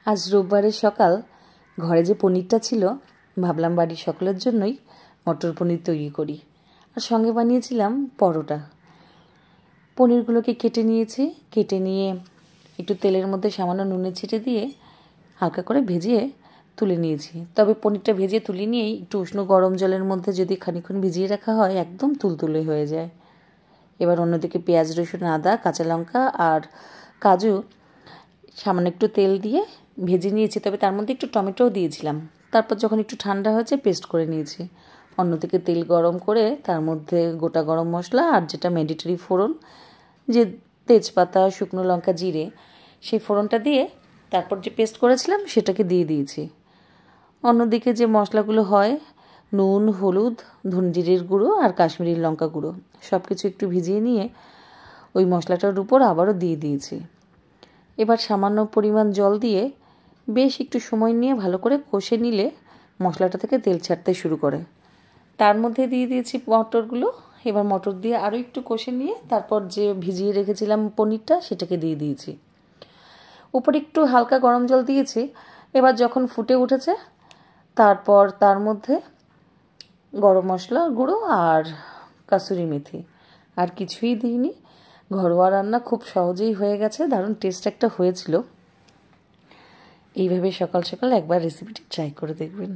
আজ রোববারের সকাল ঘরে যে পনিরটা ছিল ভাবলাম বাড়ির সকলের জন্যই মটর পনির তৈরি করি। আর সঙ্গে বানিয়েছিলাম পরোটা। পনিরগুলোকে কেটে নিয়েছি, কেটে নিয়ে একটু তেলের মধ্যে সামান্য নুনে ছিটে দিয়ে হালকা করে ভেজিয়ে তুলে নিয়েছি। তবে পনিরটা ভেজে তুলে নিয়েই একটু উষ্ণ গরম জলের মধ্যে যদি খানিকক্ষণ ভিজিয়ে রাখা হয় একদম তুলতুলে হয়ে যায়। এবার অন্যদিকে পেঁয়াজ, রসুন, আদা, কাঁচা লঙ্কা আর কাজু সামান্য একটু তেল দিয়ে ভেজে নিয়েছি, তবে তার মধ্যে একটু টমেটোও দিয়েছিলাম। তারপর যখন একটু ঠান্ডা হয়েছে পেস্ট করে নিয়েছি। অন্যদিকে তেল গরম করে তার মধ্যে গোটা গরম মশলা আর যেটা ম্যান্ডেটরি ফোড়ন, যে তেজপাতা, শুকনো লঙ্কা, জিরে, সেই ফোড়নটা দিয়ে তারপর যে পেস্ট করেছিলাম সেটাকে দিয়ে দিয়েছি। অন্যদিকে যে মশলাগুলো হয় নুন, হলুদ, জিরের গুঁড়ো আর কাশ্মীরি লঙ্কা গুঁড়ো সব কিছু একটু ভিজিয়ে নিয়ে ওই মশলাটার উপর আবারও দিয়ে দিয়েছি। এবার সামান্য পরিমাণ জল দিয়ে বেশ একটু সময় নিয়ে ভালো করে কষে নিলে মশলাটা থেকে তেল ছাড়তে শুরু করে। তার মধ্যে দিয়ে দিয়েছি মটরগুলো। এবার মটর দিয়ে আরও একটু কষে নিয়ে তারপর যে ভিজিয়ে রেখেছিলাম পনিরটা সেটাকে দিয়ে দিয়েছি। উপরে একটু হালকা গরম জল দিয়েছি। এবার যখন ফুটে উঠেছে তারপর তার মধ্যে গরম মশলা গুঁড়ো আর কাসুরি মেথি, আর কিছুই দিইনি। ঘরোয়া রান্না, খুব সহজেই হয়ে গেছে, দারুণ টেস্ট একটা হয়েছিল। এইভাবে সকাল সকাল একবার রেসিপিটি ট্রাই করে দেখবেন।